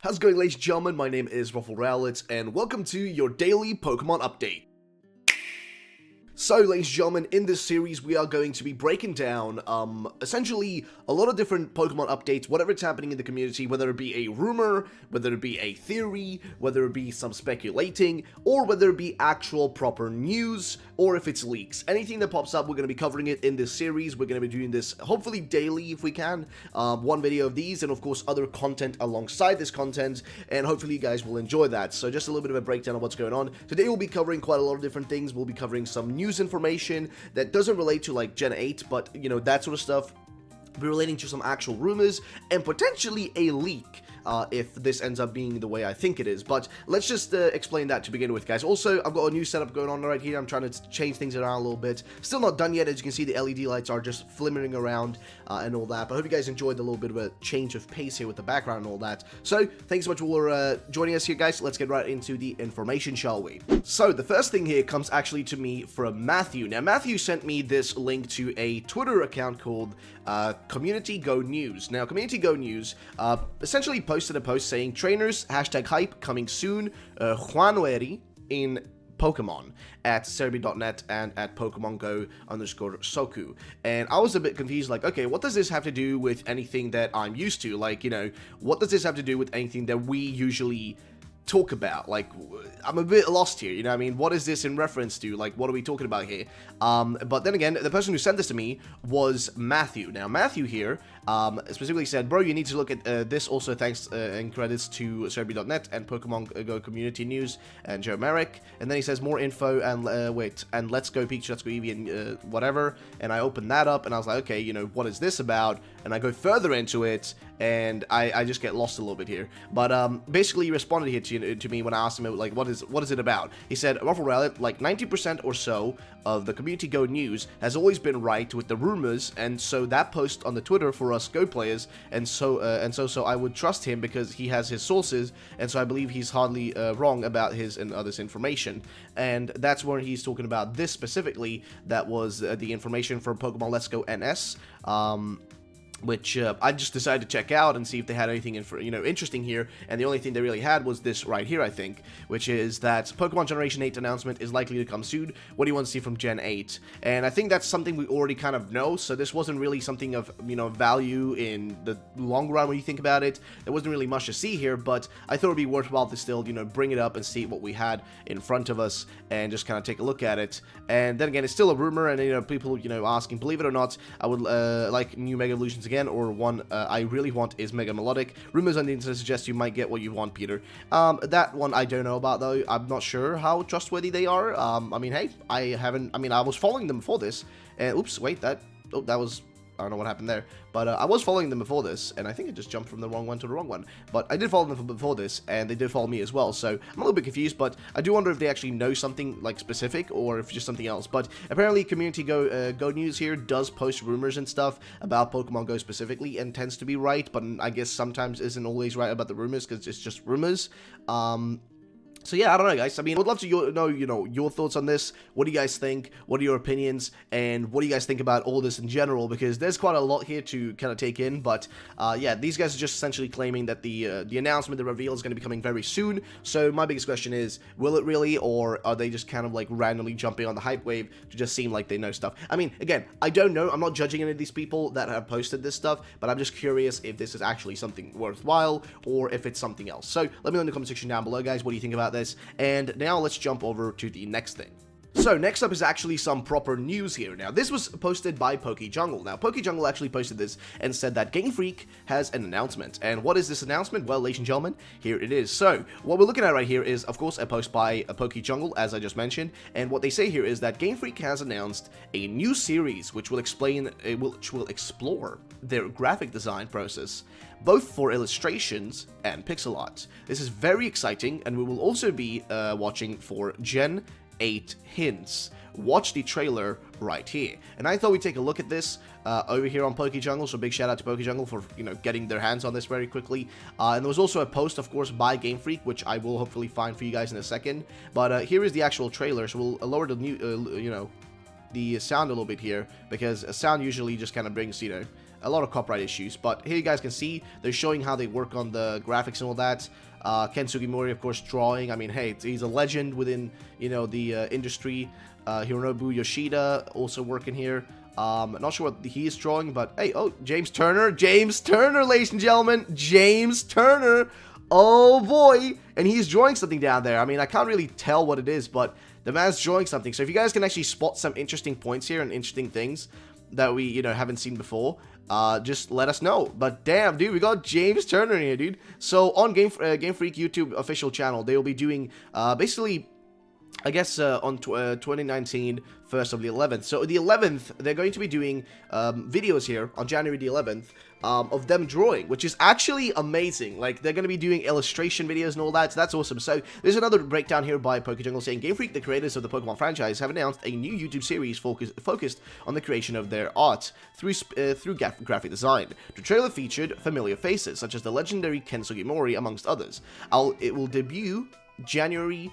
How's it going, ladies and gentlemen? My name is rumour, and welcome to your daily Pokemon update. So, ladies and gentlemen, in this series, we are going to be breaking down, essentially, a lot of different Pokemon updates, whatever it's happening in the community, whether it be a rumor, whether it be a theory, whether it be some speculating, or whether it be actual proper news, or if it's leaks. Anything that pops up, we're going to be covering it in this series. We're going to be doing this, hopefully, daily, if we can. One video of these, and of course, other content alongside this content, and hopefully you guys will enjoy that. So, just a little bit of a breakdown of what's going on. Today, we'll be covering quite a lot of different things. We'll be covering some news information that doesn't relate to like Gen 8, but you know, that sort of stuff. Be relating to some actual rumors and potentially a leak if this ends up being the way I think it is. But let's just explain that to begin with, guys. Also, I've got a new setup going on right here. I'm trying to change things around a little bit. Still not done yet. As you can see, the LED lights are just flimmering around and all that. But I hope you guys enjoyed the little bit of a change of pace here with the background and all that. So, thanks so much for joining us here, guys. Let's get right into the information, shall we? So, the first thing here comes actually to me from Matthew. Now, Matthew sent me this link to a Twitter account called Community Go News. Now, Community Go News essentially posted a post saying, trainers, #hype, coming soon, January in Pokemon at Cerebi.net and at Pokemon Go_Soku. And I was a bit confused, like, okay, what does this have to do with anything that I'm used to? Like, you know, what does this have to do with anything that we usually talk about? Like, I'm a bit lost here, you know what I mean? What is this in reference to? Like, what are we talking about here? But then again, the person who sent this to me was Matthew. Now, Matthew here specifically said, bro, you need to look at this. Also, thanks and credits to Cerebi.net and Pokemon Go Community News and Joe Merrick. And then he says, more info and wait, and let's go Pikachu, let's go Eevee, and whatever. And I opened that up, and I was like, okay, you know, what is this about? And I go further into it, and I just get lost a little bit here. But basically, he responded here to me when I asked him, like, what is it about? He said, rumour, like 90% or so of the Community Go News has always been right with the rumors, and so that post on the Twitter for us Go players, and so I would trust him because he has his sources, and so I believe he's hardly wrong about his and others' information. And that's where he's talking about this specifically. That was the information from Pokemon Let's Go NS. Which I just decided to check out and see if they had anything interesting here, and the only thing they really had was this right here, I think, which is that Pokemon Generation 8 announcement is likely to come soon. What do you want to see from Gen 8? And I think that's something we already kind of know, so this wasn't really something of, value in the long run when you think about it. There wasn't really much to see here, but I thought it would be worthwhile to still, bring it up and see what we had in front of us and just kind of take a look at it. And then again, it's still a rumor, and, people, asking, believe it or not, I would like new Mega Evolutions again, or one I really want is Mega Melodic. Rumors on the internet suggest you might get what you want, Peter. That one I don't know about, though. I'm not sure how trustworthy they are. I mean, hey, I was following them before this, and oops, wait, that was, I don't know what happened there, but I was following them before this, and I think I just jumped from the wrong one to the wrong one, but I did follow them before this, and they did follow me as well, so I'm a little bit confused, but I do wonder if they actually know something, like, specific, or if it's just something else. But apparently Community Go News here does post rumors and stuff about Pokemon Go specifically, and tends to be right, but I guess sometimes isn't always right about the rumors, because it's just rumors. So yeah, I don't know, guys. I mean, I would love to know, your thoughts on this. What do you guys think? What are your opinions? And what do you guys think about all this in general? Because there's quite a lot here to kind of take in. But yeah, these guys are just essentially claiming that the announcement, the reveal, is going to be coming very soon. So my biggest question is, will it really, or are they just kind of like randomly jumping on the hype wave to just seem like they know stuff? I mean, again, I don't know. I'm not judging any of these people that have posted this stuff, but I'm just curious if this is actually something worthwhile or if it's something else. So let me know in the comment section down below, guys. What do you think about this? And now let's jump over to the next thing. So, next up is actually some proper news here. Now, this was posted by PokeJungle. Now, PokeJungle actually posted this and said that Game Freak has an announcement. And what is this announcement? Well, ladies and gentlemen, here it is. So, what we're looking at right here is, of course, a post by PokeJungle, as I just mentioned. And what they say here is that Game Freak has announced a new series which will explore their graphic design process, both for illustrations and pixel art. This is very exciting, and we will also be watching for Gen 8 hints. Watch the trailer right here. And I thought we'd take a look at this over here on PokeJungle, so big shout out to PokeJungle for, getting their hands on this very quickly. And there was also a post, of course, by Game Freak, which I will hopefully find for you guys in a second. But here is the actual trailer, so we'll lower the the sound a little bit here, because sound usually just kind of brings, a lot of copyright issues. But here you guys can see they're showing how they work on the graphics and all that. Ken Sugimori, of course, drawing. I mean, hey, he's a legend within, you know, the industry. Hironobu Yoshida also working here. Not sure what he is drawing, but hey, oh, James Turner, ladies and gentlemen, James Turner. Oh boy, and he's drawing something down there. I mean, I can't really tell what it is, but the man's drawing something. So if you guys can actually spot some interesting points here and interesting things that we, you know, haven't seen before, just let us know. But damn, dude, we got James Turner here, dude. So on Game Freak YouTube official channel, they will be doing basically, I guess, on 2019, 1st of the 11th. So the 11th, they're going to be doing videos here on January the 11th of them drawing, which is actually amazing. Like, they're going to be doing illustration videos and all that, so that's awesome. So there's another breakdown here by PokeJungle saying, Game Freak, the creators of the Pokemon franchise, have announced a new YouTube series focused on the creation of their art through graphic design. The trailer featured familiar faces, such as the legendary Ken Sugimori, amongst others. It will debut January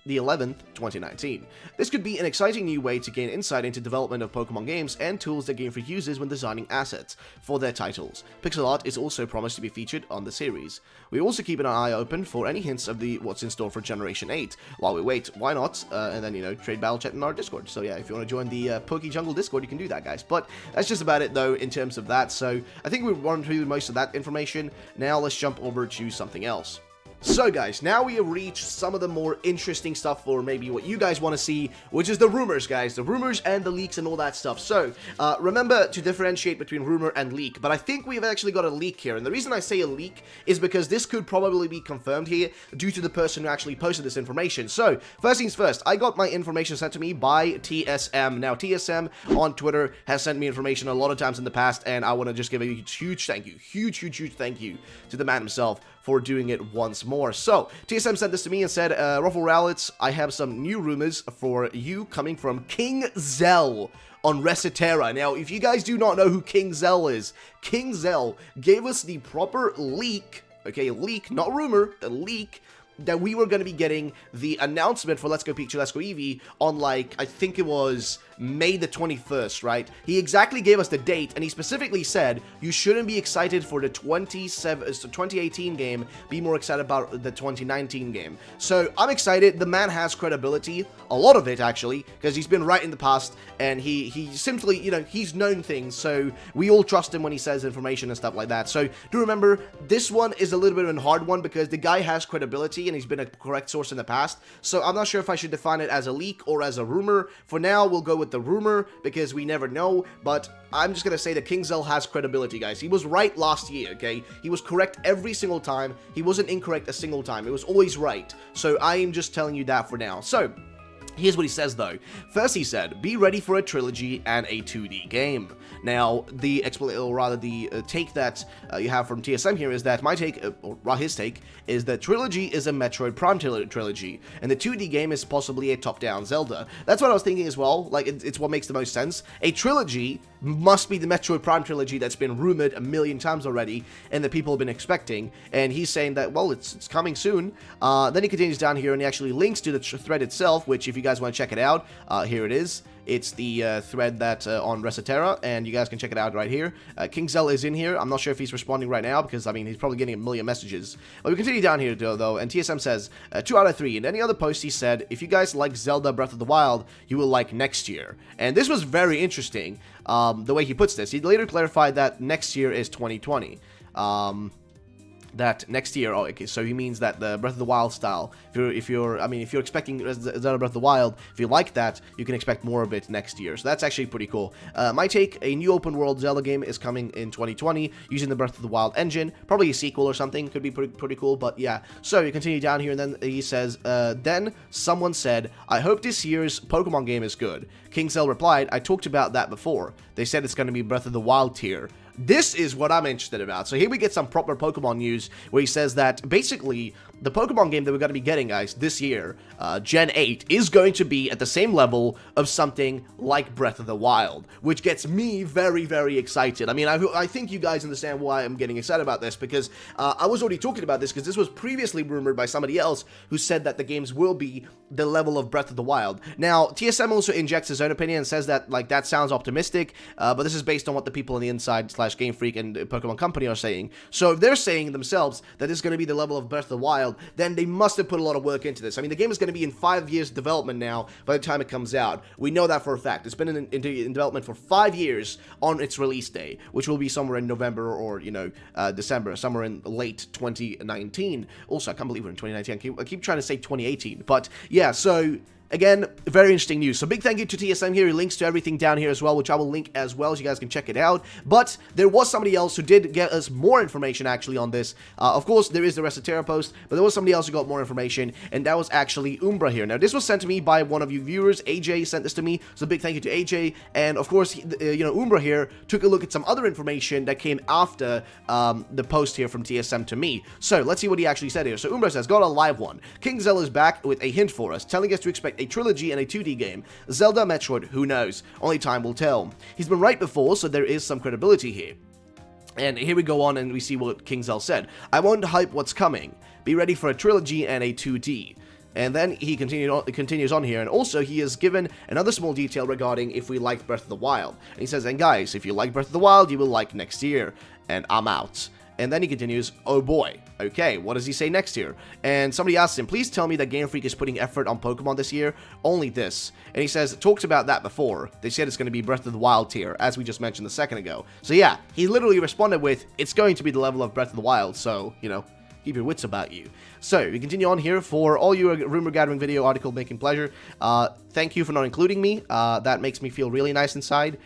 the 11th, 2019. This could be an exciting new way to gain insight into development of Pokemon games and tools that Game Freak uses when designing assets for their titles. Pixel art is also promised to be featured on the series. We also keep an eye open for any hints of what's in store for Generation 8. While we wait, why not? And then, you know, trade battle chat in our Discord. So yeah, if you want to join the PokeJungle Discord, you can do that, guys. But that's just about it, though, in terms of that. So I think we've run through most of that information. Now let's jump over to something else. So guys, now we have reached some of the more interesting stuff for maybe what you guys want to see, which is the rumors, guys. The rumors and the leaks and all that stuff. So, remember to differentiate between rumor and leak, but I think we've actually got a leak here, and the reason I say a leak is because this could probably be confirmed here due to the person who actually posted this information. So, first things first, I got my information sent to me by TSM. Now, TSM on Twitter has sent me information a lot of times in the past, and I want to just give a huge thank you, huge thank you to the man himself for doing it once more. So, TSM sent this to me and said, Ruffle Rowlets, I have some new rumors for you coming from KingZell on Recetera. Now, if you guys do not know who KingZell is, KingZell gave us the proper leak, okay, leak, not rumor, the leak, that we were going to be getting the announcement for Let's Go Pikachu, Let's Go Eevee on, like, I think it was May the 21st, right? He exactly gave us the date, and he specifically said, you shouldn't be excited for the 2018 game, be more excited about the 2019 game. So, I'm excited. The man has credibility, a lot of it, actually, because he's been right in the past, and he simply, you know, he's known things, so we all trust him when he says information and stuff like that. So, do remember, this one is a little bit of a hard one, because the guy has credibility, and he's been a correct source in the past, so I'm not sure if I should define it as a leak or as a rumor. For now, we'll go with the rumor, because we never know, but I'm just gonna say that KingZell has credibility, guys. He was right last year, okay? He was correct every single time. He wasn't incorrect a single time. It was always right. So I am just telling you that for now. So, here's what he says, though. First, he said, be ready for a trilogy and a 2D game. Now, the take that you have from TSM here is that my take, or his take, is that trilogy is a Metroid Prime trilogy, and the 2D game is possibly a top-down Zelda. That's what I was thinking as well. Like, it's what makes the most sense. A trilogy must be the Metroid Prime trilogy that's been rumored a million times already, and that people have been expecting, and he's saying that, well, it's coming soon. Then he continues down here, and he actually links to the thread itself, which, if you guys want to check it out, here it is. It's the thread that on Recetera, and you guys can check it out right here. KingZell is in here. I'm not sure if he's responding right now, because, I mean, he's probably getting a million messages. But we continue down here, though, and TSM says, 2 out of 3. In any other post, he said, if you guys like Zelda Breath of the Wild, you will like next year. And this was very interesting, the way he puts this. He later clarified that next year is 2020. That next year, oh, okay, so he means that the Breath of the Wild style, if you're expecting Zelda Breath of the Wild, if you like that, you can expect more of it next year, so that's actually pretty cool. My take, a new open world Zelda game is coming in 2020, using the Breath of the Wild engine, probably a sequel or something, could be pretty cool, but yeah. So, you continue down here, and then he says, then someone said, I hope this year's Pokemon game is good. KingZell replied, I talked about that before. They said it's going to be Breath of the Wild tier. This is what I'm interested about. So here we get some proper Pokemon news where he says that basically the Pokemon game that we're going to be getting, guys, this year, Gen 8, is going to be at the same level of something like Breath of the Wild, which gets me very, very excited. I mean, I think you guys understand why I'm getting excited about this, because I was already talking about this, because this was previously rumored by somebody else who said that the games will be the level of Breath of the Wild. Now, TSM also injects his own opinion and says that, like, that sounds optimistic, but this is based on what the people on the inside / Game Freak and Pokemon Company are saying. So if they're saying themselves that this is going to be the level of Breath of the Wild, then they must have put a lot of work into this. I mean, the game is going to be in 5 years development now by the time it comes out. We know that for a fact. It's been in development for 5 years on its release day, which will be somewhere in November or, you know, December, somewhere in late 2019. Also, I can't believe we're in 2019. I keep trying to say 2018. But yeah, so again, very interesting news. So big thank you to TSM here. He links to everything down here as well, which I will link as well, so you guys can check it out. But there was somebody else who did get us more information actually on this. Of course, there is the Recetera post, but there was somebody else who got more information, and that was actually Umbra here. Now, this was sent to me by one of you viewers. AJ sent this to me, so big thank you to AJ. And of course, you know, Umbra here took a look at some other information that came after the post here from TSM to me. So let's see what he actually said here. So Umbra says, got a live one. KingZell is back with a hint for us, telling us to expect a trilogy and a 2D game. Zelda, Metroid, who knows? Only time will tell. He's been right before, so there is some credibility here. And here we go on and we see what KingZell said. I won't hype what's coming. Be ready for a trilogy and a 2D. And then he continues on here, and also he has given another small detail regarding if we liked Breath of the Wild. And he says, and guys, if you like Breath of the Wild, you will like next year. And I'm out. And then he continues, oh boy, okay, what does he say next here? And somebody asks him, please tell me that Game Freak is putting effort on Pokemon this year, only this. And he says, talked about that before. They said it's going to be Breath of the Wild tier, as we just mentioned a second ago. So yeah, he literally responded with, it's going to be the level of Breath of the Wild, so, you know, keep your wits about you. So, we continue on here for all your rumor gathering video article making pleasure. Thank you for not including me. That makes me feel really nice inside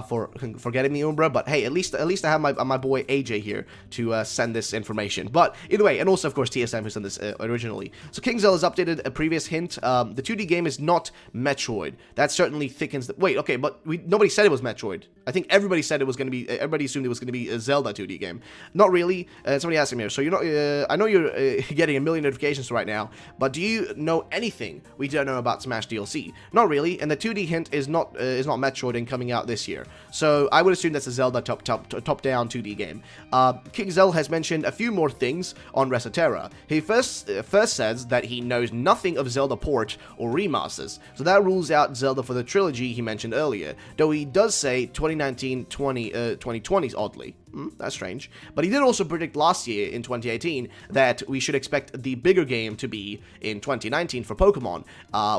for getting me Umbra. But hey, at least I have my boy AJ here to send this information. But either way, and also of course TSM who sent this originally. So KingZell has updated a previous hint. The 2D game is not Metroid. That certainly thickens the... Wait, okay, but nobody said it was Metroid. I think everybody said it was going to be... Everybody assumed it was going to be a Zelda 2D game. Not really. Somebody asked him here. So you're not... I know you're getting a million notifications right now, but do you know anything we don't know about Smash DLC? Not really, and the 2D hint is not Metroid and coming out this year. So I would assume that's a Zelda top-down 2D game. KingZell has mentioned a few more things on Recetera. He first says that he knows nothing of Zelda port or remasters, so that rules out Zelda for the trilogy he mentioned earlier, though he does say 2019-2020s oddly. That's strange. But he did also predict last year, in 2018, that we should expect the bigger game to be in 2019 for Pokemon,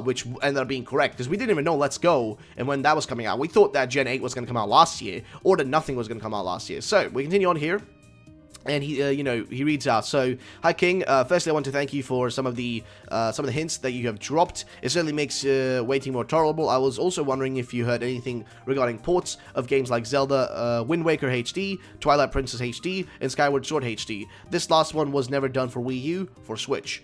which ended up being correct, because we didn't even know Let's Go, and when that was coming out, we thought that Gen 8 was going to come out last year, or that nothing was going to come out last year. So, we continue on here. And he, you know, he reads out. So, hi King. Firstly, I want to thank you for some of the hints that you have dropped. It certainly makes waiting more tolerable. I was also wondering if you heard anything regarding ports of games like Zelda, Wind Waker HD, Twilight Princess HD, and Skyward Sword HD. This last one was never done for Wii U, for Switch.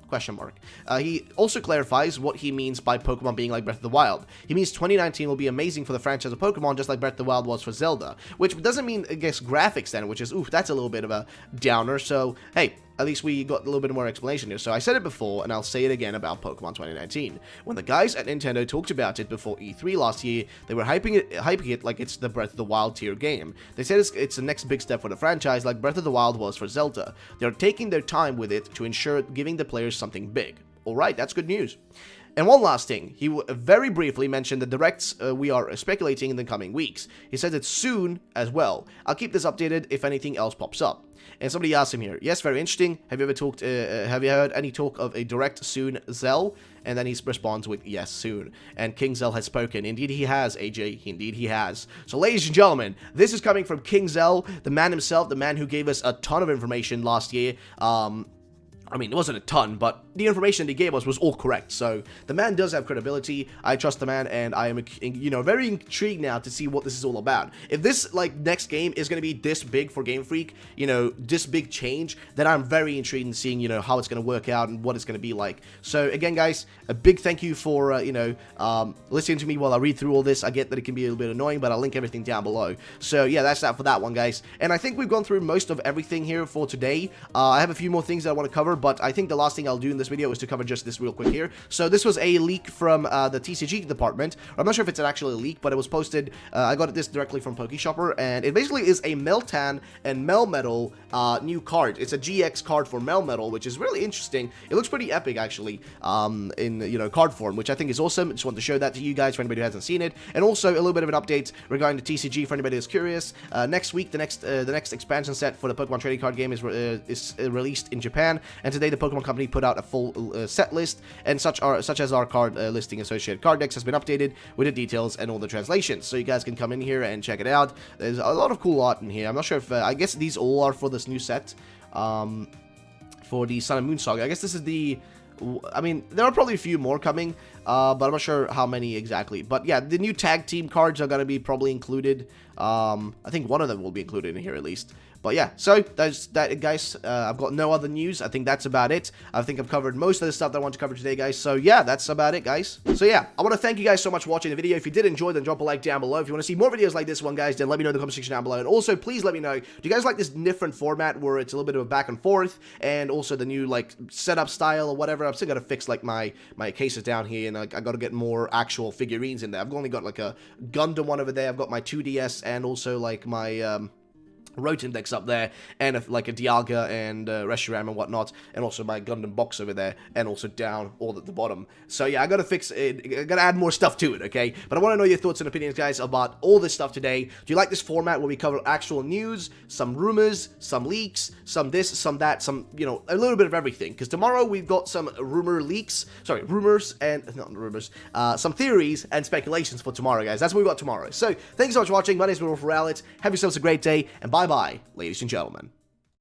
Question mark. He also clarifies what he means by Pokemon being like Breath of the Wild. He means 2019 will be amazing for the franchise of Pokemon, just like Breath of the Wild was for Zelda. Which doesn't mean, I guess, graphics then, which is, oof, that's a little bit of a downer. So, hey, at least we got a little bit more explanation here. So I said it before, and I'll say it again about Pokemon 2019. When the guys at Nintendo talked about it before E3 last year, they were hyping it like it's the Breath of the Wild tier game. They said it's the next big step for the franchise, like Breath of the Wild was for Zelda. They're taking their time with it to ensure giving the players something big. Alright, that's good news. And one last thing, he very briefly mentioned the directs we are speculating in the coming weeks. He says it's soon as well. I'll keep this updated if anything else pops up. And somebody asked him here, yes, very interesting. Have you ever talked? Have you heard any talk of a direct soon, Zell? And then he responds with yes, soon. And KingZell has spoken. Indeed, he has, AJ. Indeed, he has. So, ladies and gentlemen, this is coming from KingZell, the man himself, the man who gave us a ton of information last year. I mean, it wasn't a ton, but the information that he gave us was all correct. So, the man does have credibility. I trust the man, and I am, you know, very intrigued now to see what this is all about. If this, like, next game is going to be this big for Game Freak, you know, this big change, then I'm very intrigued in seeing, you know, how it's going to work out and what it's going to be like. So, again, guys, a big thank you for, you know, listening to me while I read through all this. I get that it can be a little bit annoying, but I'll link everything down below. So, yeah, that's that for that one, guys. And I think we've gone through most of everything here for today. I have a few more things that I want to cover, but I think the last thing I'll do in this video is to cover just this real quick here. So this was a leak from the TCG department. I'm not sure if it's actually a leak, but it was posted, I got this directly from PokeShopper, and it basically is a Meltan and Melmetal new card. It's a GX card for Melmetal, which is really interesting. It looks pretty epic, actually, in, you know, card form, which I think is awesome. Just want to show that to you guys for anybody who hasn't seen it. And also a little bit of an update regarding the TCG for anybody who's curious. Next week, the next expansion set for the Pokemon trading card game is released in Japan, and today the Pokemon Company put out a full set list, and such as our card listing associated card decks has been updated with the details and all the translations, so you guys can come in here and check it out. There's a lot of cool art in here. I'm not sure if I guess these all are for this new set, for the Sun and Moon Saga. I guess this is the, I mean, there are probably a few more coming, but I'm not sure how many exactly. But yeah, the new tag team cards are going to be probably included. I think one of them will be included in here at least. But yeah, so that's that, guys. I've got no other news. I think that's about it. I think I've covered most of the stuff that I want to cover today, guys. So yeah, that's about it, guys. So yeah, I want to thank you guys so much for watching the video. If you did enjoy, then drop a like down below. If you want to see more videos like this one, guys, then let me know in the comment section down below. And also, please let me know, do you guys like this different format where it's a little bit of a back and forth, and also the new, like, setup style or whatever? I'm still got to fix, like, my cases down here, and like, I got to get more actual figurines in there. I've only got, like, a Gundam one over there. I've got my 2DS and also, like, my, Rotindex up there, and like a Dialga and Reshiram and whatnot, and also my Gundam box over there, and also down all at the bottom. So yeah, I gotta fix it, I gotta add more stuff to it, okay? But I want to know your thoughts and opinions, guys, about all this stuff today. Do you like this format where we cover actual news, some rumors, some leaks, some this, some that, some, you know, a little bit of everything? Because tomorrow we've got some rumors and, not rumors, some theories and speculations for tomorrow, guys. That's what we got tomorrow. So, thanks so much for watching. My name is Rumours More. Have yourselves a great day, and bye-bye, ladies and gentlemen.